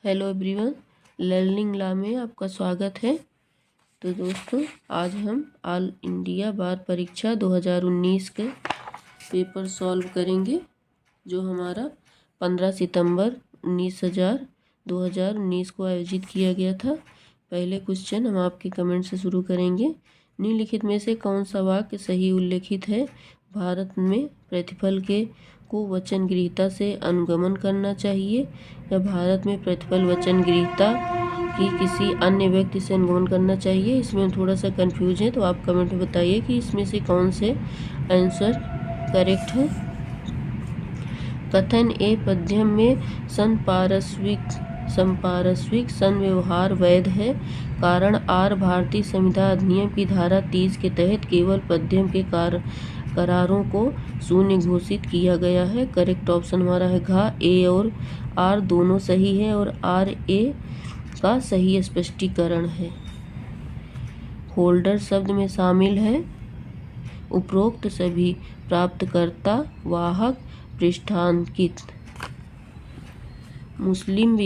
Hello everyone, learning law में आपका स्वागत है। तो दोस्तों, आज हम ऑल इंडिया बार परीक्षा 2019 के पेपर सॉल्व करेंगे, जो हमारा 15 सितंबर 2019 को आयोजित किया गया था। पहले क्वेश्चन हम आपके कमेंट से शुरू करेंगे। निम्नलिखित में से कौन सा वाक्य सही उल्लेखित है? भारत में प्रतिफल के को वचन गृहीता से अनुगमन करना चाहिए, या भारत में प्रतिफल वचन गृहीता की किसी अन्य व्यक्ति से अनुगमन करना चाहिए? इसमें हम थोड़ा सा कंफ्यूज हैं, तो आप कमेंट में बताइए कि इसमें से कौन से आंसर करेक्ट है। कथन ए पद्यम में संपार्श्विक संव्यवहार वैध है, कारण आर भारतीय संविधान अधिनियम की धारा 30 के तहत केवल पद्यम के करारों को शून्य घोषित किया गया है। करेक्ट ऑप्शन हमारा है घ। ए और आर दोनों सही है और आर ए का सही स्पष्टीकरण है। होल्डर शब्द में शामिल है उपरोक्त सभी प्राप्तकर्ता वाहक पृष्ठांकित। मुस्लिम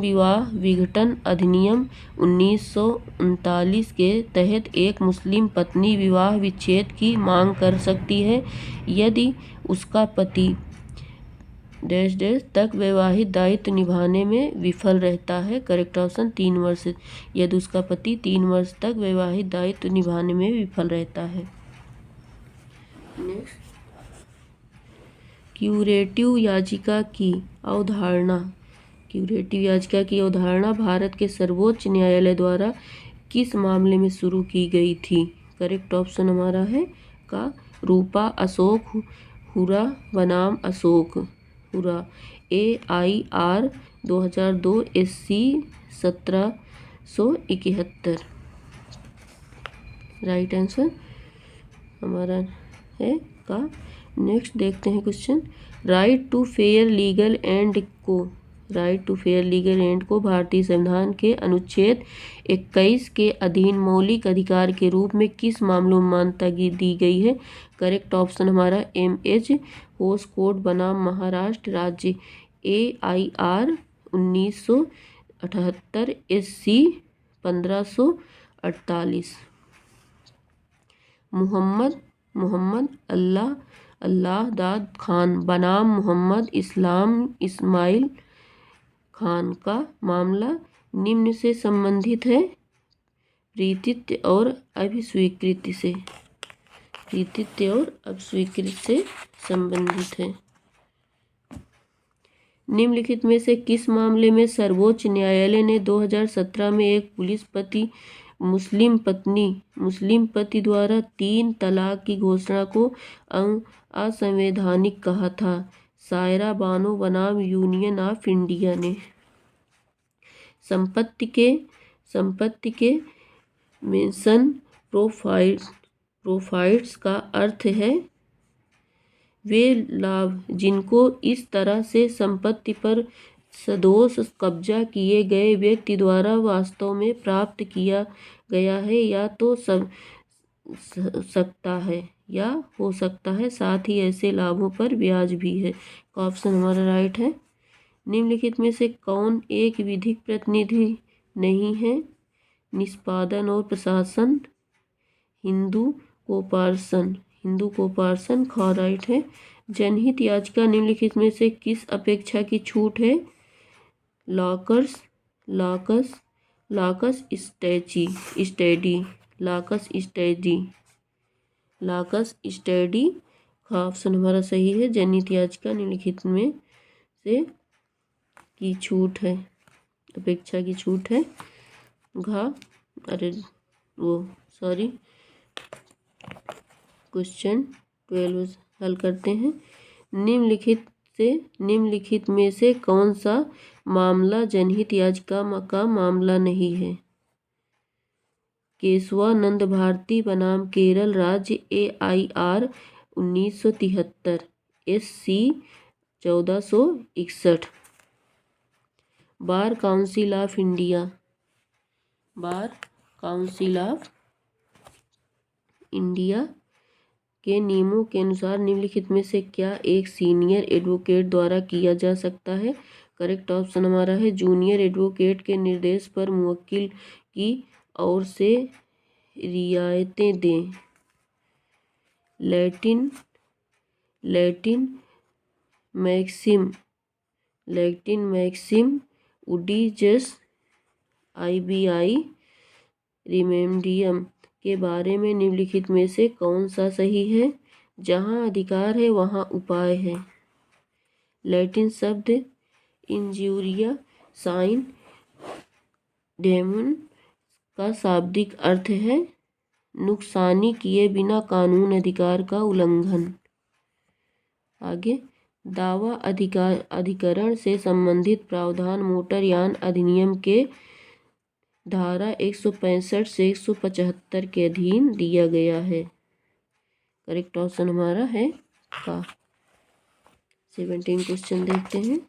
विवाह विघटन अधिनियम 1939 के तहत एक मुस्लिम पत्नी विवाह विच्छेद की मांग कर सकती है यदि उसका पति डैश डैश तक वैवाहिक दायित्व निभाने में विफल रहता है। करेक्ट ऑप्शन 3 वर्ष, यदि उसका पति 3 वर्ष तक वैवाहिक दायित्व निभाने में विफल रहता है। नेक्स्ट, क्यूरेटिव याचिका की अवधारणा भारत के सर्वोच्च न्यायालय द्वारा किस मामले में शुरू की गई थी? करेक्ट ऑप्शन हमारा है का रूपा अशोक हुरा बनाम अशोक हुरा AIR 2002 SC 1771। राइट आंसर हमारा है का। नेक्स्ट देखते हैं question. Right to fair legal and को भारतीय संविधान के अनुच्छेद 21 के अधीन मौलिक अधिकार के रूप में किस मामलों में मान्यता दी गई है? करेक्ट ऑप्शन हमारा MH होस कोड बनाम महाराष्ट्र राज्य AIR 1978 SC 1548। मोहम्मद अल्लाहदाद खान बनाम मोहम्मद इस्माइल खान का मामला निम्न से संबंधित है। प्रीतित्व और अभिस्वीकृति से संबंधित है। निम्नलिखित में से किस मामले में सर्वोच्च न्यायालय ने 2017 में एक मुस्लिम पति द्वारा 3 तलाक की घोषणा को असंवैधानिक कहा था? सायरा बानो बनाम यूनियन ऑफ इंडिया ने। संपत्ति के मेंशन प्रोफाइट्स का अर्थ है वे लाभ जिनको इस तरह से संपत्ति पर सदोष कब्जा किए गए व्यक्ति द्वारा वास्तव में प्राप्त किया गया है या तो हो सकता है, साथ ही ऐसे लाभों पर ब्याज भी है। ऑप्शन हमारा राइट है। निम्नलिखित में से कौन एक विधिक प्रतिनिधि नहीं है? निष्पादन और प्रशासन, हिंदू कोपार्सन ख राइट है। जनहित याचिका निम्नलिखित में से किस अपेक्षा की छूट है? लाकस स्टडी का ऑप्शन हमारा सही है। जनहित याचिका निम्नलिखित में से की छूट है, अपेक्षा की छूट है। क्वेश्चन 12 हल करते हैं। निम्नलिखित में से कौन सा मामला जनहित याचिका का मामला नहीं है? केशवानंद भारती बनाम केरल राज्य AIR 1973 SC 1461। Bar council of India के नियमों के अनुसार निम्नलिखित में से क्या एक सीनियर एडवोकेट द्वारा किया जा सकता है? करेक्ट ऑप्शन हमारा है जूनियर एडवोकेट के निर्देश पर मुवक्किल की ओर से रियायतें दें। लैटिन मैक्सिम उडीजस IBI रिमेडियम के बारे में निम्नलिखित में से कौन सा सही है? जहाँ अधिकार है वहाँ उपाय है। लैटिन शब्द इंजुरिया साइन डेमन का शाब्दिक अर्थ है नुकसानी किए बिना कानून अधिकार का उल्लंघन। आगे, दावा अधिकरण से संबंधित प्रावधान मोटर यान अधिनियम के धारा 165 से 175 के अधीन दिया गया है। करेक्ट ऑप्शन हमारा है का। 17 क्वेश्चन देखते हैं।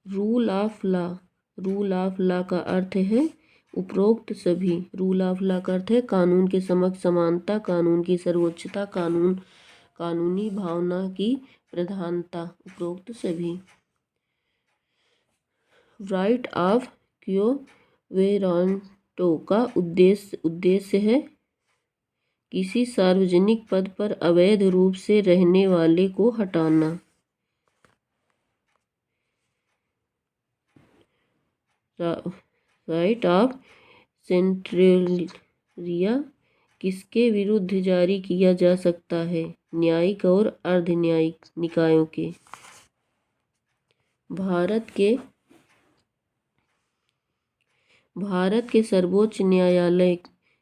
रूल ऑफ लॉ का अर्थ है उपरोक्त सभी। रूल ऑफ लॉ का अर्थ है कानून के समक्ष समानता, कानून की सर्वोच्चता, कानूनी भावना की प्रधानता, उपरोक्त सभी। राइट ऑफ क्योवेरांटो का उद्देश्य है किसी सार्वजनिक पद पर अवैध रूप से रहने वाले को हटाना। राइट ऑफ सेंट्रलिया किसके विरुद्ध जारी किया जा सकता है? न्यायिक और अर्ध न्यायिक निकायों के। भारत के सर्वोच्च न्यायालय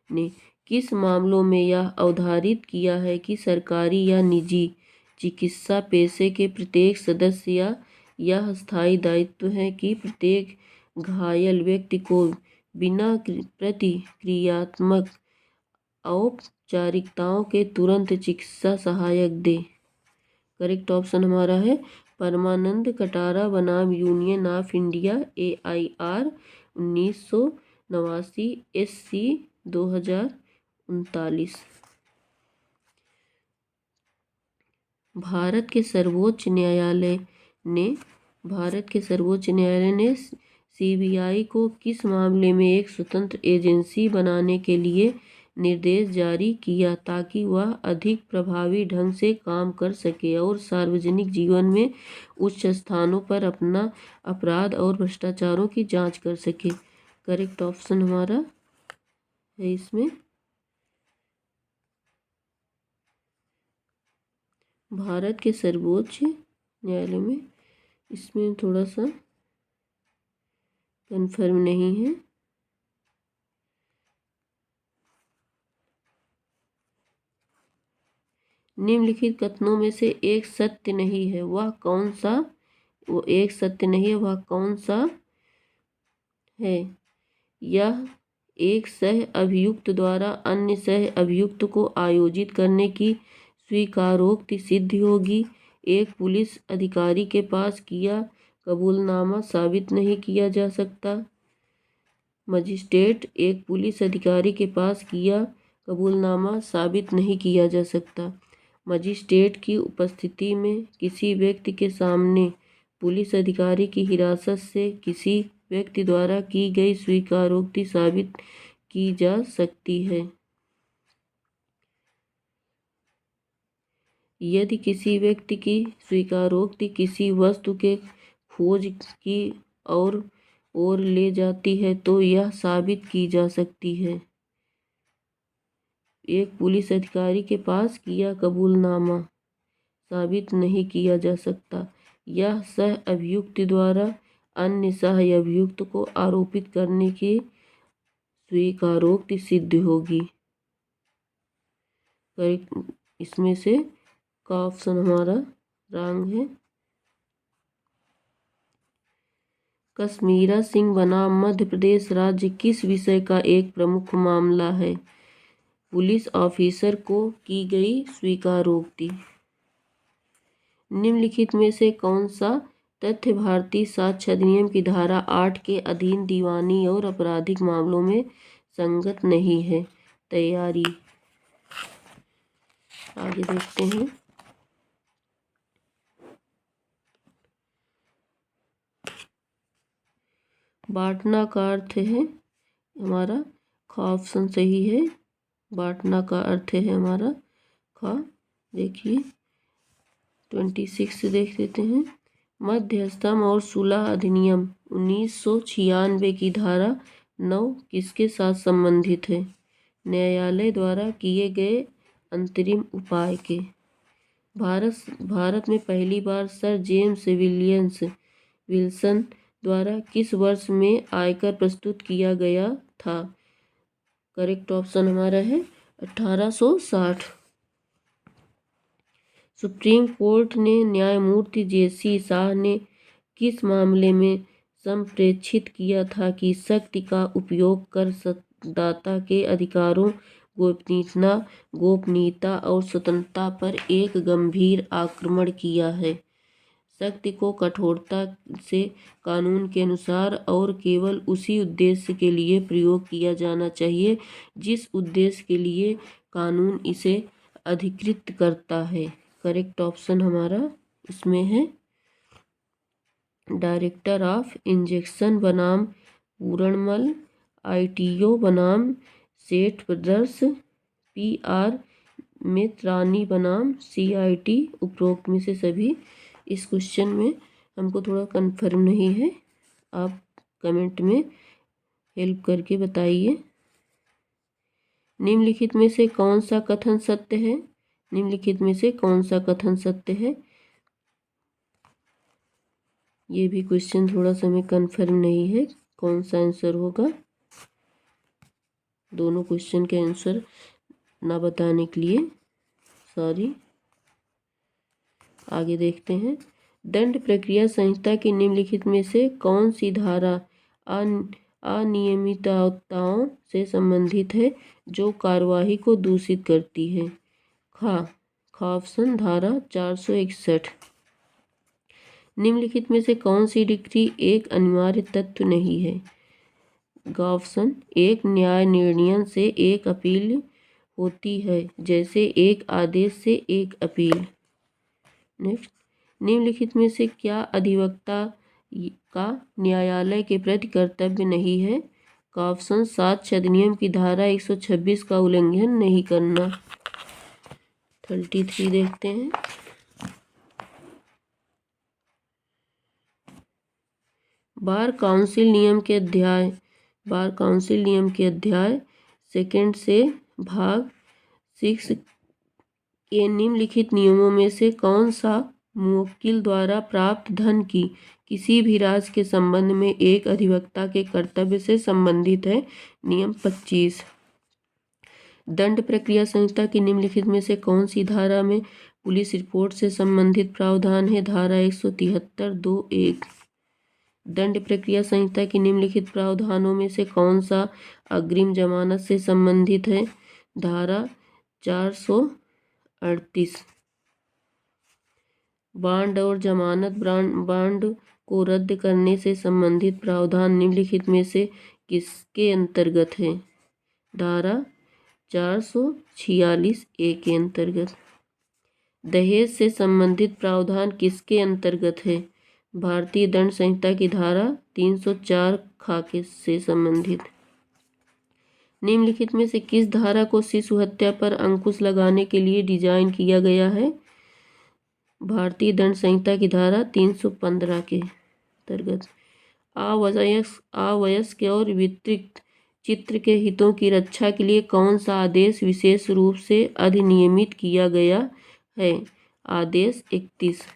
ने किस मामलों में यह अवधारित किया है कि सरकारी या निजी चिकित्सा पेशे के प्रत्येक सदस्य या यह स्थायी दायित्व है कि प्रत्येक घायल व्यक्ति को बिना प्रतिक्रियात्मक औपचारिकताओं के तुरंत चिकित्सा सहायता दे। करेक्ट ऑप्शन हमारा है परमानंद कटारा बनाम union of India AIR 1989 SC 2039। Bharat के सर्वोच्च न्यायालय ने CBI को किस मामले में एक स्वतंत्र एजेंसी बनाने के लिए निर्देश जारी किया ताकि वह अधिक प्रभावी ढंग से काम कर सके और सार्वजनिक जीवन में उच्च स्थानों पर अपना अपराध और भ्रष्टाचारों की जांच कर सके। करेक्ट ऑप्शन हमारा है इसमें भारत के सर्वोच्च न्यायालय में। इसमें थोड़ा सा कंफर्म नहीं है। निम्नलिखित कथनों में से एक सत्य नहीं है, वह कौन सा है? यह एक सह अभियुक्त द्वारा अन्य सह अभियुक्त को आयोजित करने की स्वीकारोक्ति सिद्ध होगी। एक पुलिस अधिकारी के पास किया कबूलनामा साबित नहीं किया जा सकता। मजिस्ट्रेट एक पुलिस अधिकारी के पास किया कबूलनामा साबित नहीं किया जा सकता। मजिस्ट्रेट की उपस्थिति में किसी व्यक्ति के सामने पुलिस अधिकारी की हिरासत से किसी व्यक्ति द्वारा की गई स्वीकारोक्ति साबित की जा सकती है। यदि किसी व्यक्ति की स्वीकारोक्ति किसी वस्तु के खोज की ओर ले जाती है तो यह साबित की जा सकती है। एक पुलिस अधिकारी के पास किया कबूलनामा साबित नहीं किया जा सकता। यह सह अभियुक्त द्वारा अन्य सह अभियुक्त को आरोपित करने की स्वीकारोक्ति सिद्ध होगी। इसमें से का ऑप्शन हमारा रॉन्ग है। कश्मीरा सिंह बनाम मध्य प्रदेश राज्य किस विषय का एक प्रमुख मामला है? पुलिस ऑफिसर को की गई स्वीकारोक्ति। निम्नलिखित में से कौन सा तथ्य भारतीय साक्ष्य अधिनियम की धारा 8 के अधीन दीवानी और आपराधिक मामलों में संगत नहीं है? तैयारी। आगे देखते हैं। बांटना का अर्थ है हमारा खा, ऑप्शन सही है। बांटना का अर्थ है हमारा खा। देखिए 26 देख लेते हैं। मध्यस्थम और सुलह अधिनियम 1996 की धारा 9 किसके साथ संबंधित है? न्यायालय द्वारा किए गए अंतरिम उपाय के। भारत में पहली बार सर जेम्स विल्सन द्वारा किस वर्ष में आयकर प्रस्तुत किया गया था? करेक्ट ऑप्शन हमारा है 1860। सुप्रीम कोर्ट ने न्यायमूर्ति जेसी शाह ने किस मामले में संप्रेषित किया था कि शक्ति का उपयोग कर दाता के अधिकारों, गोपनीयता और स्वतंत्रता पर एक गंभीर आक्रमण किया है? शक्ति को कठोरता से कानून के अनुसार और केवल उसी उद्देश्य के लिए प्रयोग किया जाना चाहिए जिस उद्देश्य के लिए कानून इसे अधिकृत करता है। करेक्ट ऑप्शन हमारा इसमें है डायरेक्टर ऑफ इंजेक्शन बनाम पूरणमल, ITO बनाम सेठ ब्रदर्स, PR मित्रानी बनाम CIT। उपरोक्त में से सभी। इस क्वेश्चन में हमको थोड़ा कंफर्म नहीं है, आप कमेंट में हेल्प करके बताइए। निम्नलिखित में से कौन सा कथन सत्य है? निम्नलिखित में से कौन सा कथन सत्य है? ये भी क्वेश्चन थोड़ा सा हमें कंफर्म नहीं है कौन सा आंसर होगा। दोनों क्वेश्चन के आंसर ना बताने के लिए सॉरी। आगे देखते हैं। दंड प्रक्रिया संहिता की निम्नलिखित में से कौन सी धारा अनियमितताओं से संबंधित है जो कार्यवाही को दूषित करती है? खा ऑप्शन धारा 461। निम्नलिखित में से कौन सी डिग्री एक अनिवार्य तत्व नहीं है? ऑप्शन एक न्याय निर्णय से एक अपील होती है, जैसे एक आदेश से एक अपील। नेक्स्ट, निम्नलिखित में से क्या अधिवक्ता का न्यायालय के प्रति कर्तव्य नहीं है? ऑप्शन साक्ष्य अधिनियम की धारा 126 का उल्लंघन नहीं करना। 33 देखते हैं। बार काउंसिल नियम के अध्याय सेकंड से भाग 6 के निम्नलिखित नियमों में से कौन सा मुवक्किल द्वारा प्राप्त धन की किसी भी राशि के संबंध में एक अधिवक्ता के कर्तव्य से संबंधित है? नियम 25। दंड प्रक्रिया संहिता की निम्नलिखित में से कौन सी धारा में पुलिस रिपोर्ट से संबंधित प्रावधान है? धारा 173(2)(1)। दंड प्रक्रिया संहिता की निम्नलिखित प्रावधानों में से कौन सा अग्रिम जमानत से संबंधित है? धारा 438। बांड और जमानत बांड को रद्द करने से संबंधित प्रावधान निम्नलिखित में से किसके अंतर्गत है? धारा 446(a) के अंतर्गत। दहेज से संबंधित प्रावधान किसके अंतर्गत है? भारतीय दंड संहिता की धारा 304 खाके से संबंधित। निम्नलिखित में से किस धारा को शिशु हत्या पर अंकुश लगाने के लिए डिजाइन किया गया है? भारतीय दंड संहिता की धारा 315 के अंतर्गत। अवयस्क और वितरित चित्र के हितों की रक्षा के लिए कौन सा आदेश विशेष रूप से अधिनियमित किया गया है? आदेश 31।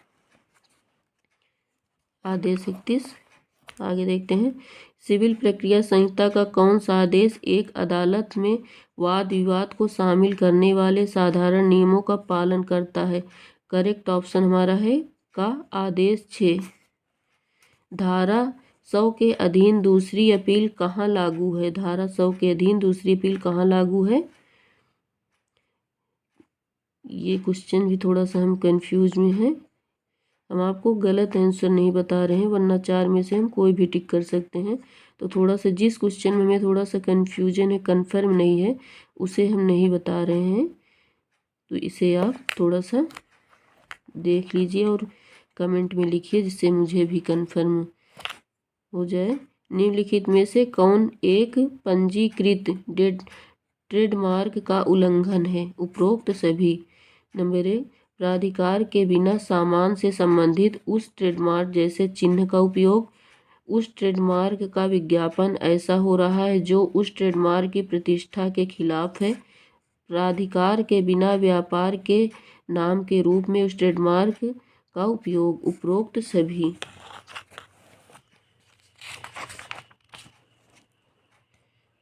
आगे देखते हैं। सिविल प्रक्रिया संहिता का कौन सा आदेश एक अदालत में वाद विवाद को शामिल करने वाले साधारण नियमों का पालन करता है? करेक्ट ऑप्शन हमारा है का आदेश 6। धारा 100 के अधीन दूसरी अपील कहाँ लागू है? धारा 100 के अधीन दूसरी अपील कहाँ लागू है? ये क्वेश्चन भी थोड़ा सा हम कंफ्यूज में हैं। हम आपको गलत आंसर नहीं बता रहे हैं, वरना 4 में से हम कोई भी टिक कर सकते हैं। तो थोड़ा सा जिस क्वेश्चन में हमें थोड़ा सा कन्फ्यूजन है, कन्फर्म नहीं है, उसे हम नहीं बता रहे हैं। तो इसे आप थोड़ा सा देख लीजिए और कमेंट में लिखिए, जिससे मुझे भी कन्फर्म हो जाए। निम्नलिखित में से कौन एक पंजीकृत ट्रेडमार्क का उल्लंघन है? उपरोक्त सभी। नंबर 1, प्राधिकार के बिना सामान से संबंधित उस ट्रेडमार्क जैसे चिन्ह का उपयोग। उस ट्रेडमार्क का विज्ञापन ऐसा हो रहा है जो उस ट्रेडमार्क की प्रतिष्ठा के खिलाफ है। प्राधिकार के बिना व्यापार के नाम के रूप में उस ट्रेडमार्क का उपयोग। उपरोक्त सभी।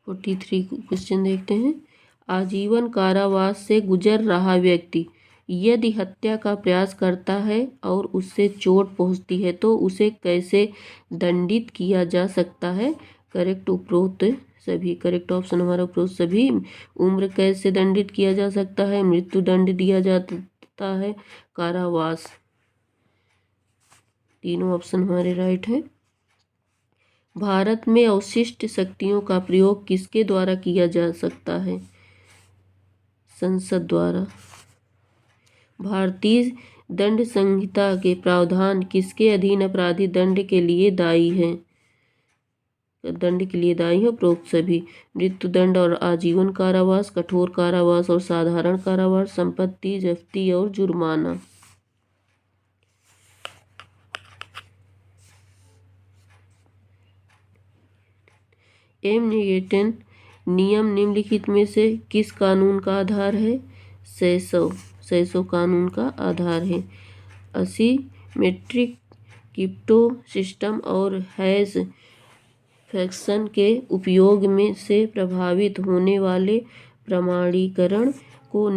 43 क्वेश्चन देखते हैं। आजीवन कारावास से गुजर रहा व्यक्ति यदि हत्या का प्रयास करता है और उससे चोट पहुंचती है तो उसे कैसे दंडित किया जा सकता है? करेक्ट उपरोक्त सभी। करेक्ट ऑप्शन हमारा उपरोक्त सभी। उम्र कैद से दंडित किया जा सकता है, मृत्यु दंड दिया जाता है, कारावास। तीनों ऑप्शन हमारे राइट है। भारत में अवशिष्ट शक्तियों का प्रयोग किसके द्वारा किया जा सकता है? संसद द्वारा। भारतीय दंड संहिता के प्रावधान किसके अधीन अपराधी दंड के लिए दायी है? उपरोक्त सभी। मृत्यु दंड और आजीवन कारावास, कठोर कारावास और साधारण कारावास, संपत्ति जब्ती और जुर्माना। एमनेगेटन नियम निम्नलिखित में से किस कानून का आधार है? 600 कानून का आधार है। असिमेट्रिक क्रिप्टो सिस्टम और हैश फंक्शन के उपयोग में से प्रभावित होने वाले प्रमाणीकरण को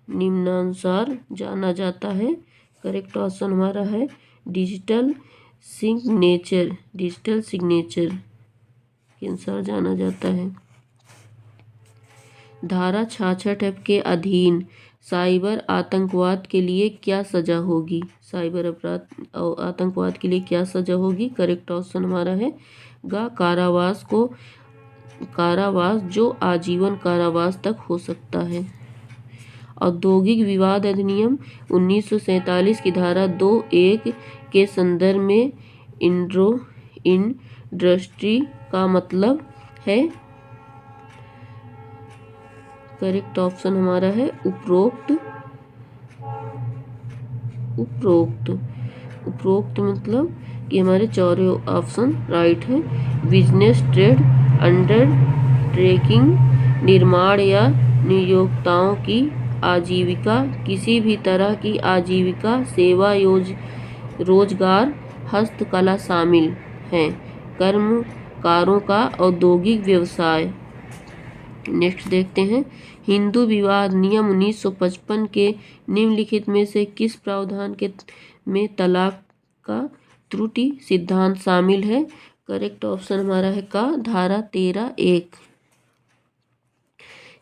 निम्नानुसार जाना जाता है। करेक्ट ऑप्शन हमारा है डिजिटल सिग्नेचर के अनुसार जाना जाता है। धारा 66F के अधीन साइबर आतंकवाद के लिए क्या सजा होगी? साइबर अपराध और आतंकवाद के लिए क्या सजा होगी? करेक्ट ऑप्शन हमारा है कारावास जो आजीवन कारावास तक हो सकता है। औद्योगिक विवाद अधिनियम 1947 की धारा 2(1) के संदर्भ में इंडस्ट्री का मतलब है। करेक्ट ऑप्शन हमारा है उपरोक्त मतलब कि हमारे चारों ऑप्शन राइट है। बिजनेस, ट्रेड, अंडरटेकिंग, निर्माण या नियोक्ताओं की आजीविका, किसी भी तरह की आजीविका, सेवा, रोजगार, हस्तकला शामिल हैं। कर्मकारों का औद्योगिक व्यवसाय। नेक्स्ट देखते हैं। हिंदू विवाह अधिनियम 1955 के निम्नलिखित में से किस प्रावधान में तलाक का त्रुटि सिद्धांत शामिल है? करेक्ट ऑप्शन हमारा है धारा 13(1).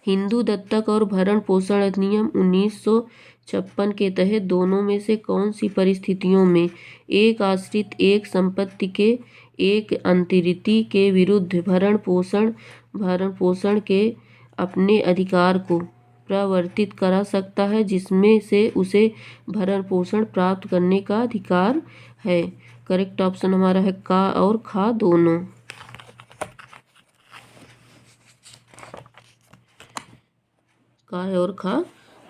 हिंदू दत्तक और भरण पोषण अधिनियम 1956 के तहत दोनों में से कौन सी परिस्थितियों में एक आश्रित एक संपत्ति के एक अंतर्वर्ती के विरुद्ध भरण पोषण के अपने अधिकार को प्रवर्तित करा सकता है, जिसमें से उसे भरण पोषण प्राप्त करने का अधिकार है? करेक्ट ऑप्शन हमारा है और दोनों। और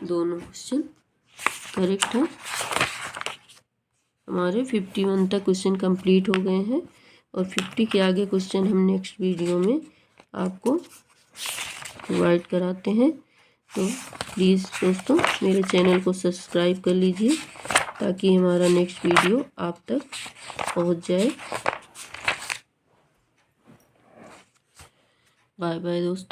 दोनों क्वेश्चन करेक्ट है। हमारे 51 तक क्वेश्चन कंप्लीट हो गए हैं और 50 के आगे क्वेश्चन हम नेक्स्ट वीडियो में आपको प्रोवाइड कराते हैं। तो प्लीज़ दोस्तों मेरे चैनल को सब्सक्राइब कर लीजिए ताकि हमारा नेक्स्ट वीडियो आप तक पहुंच जाए। बाय बाय दोस्तों।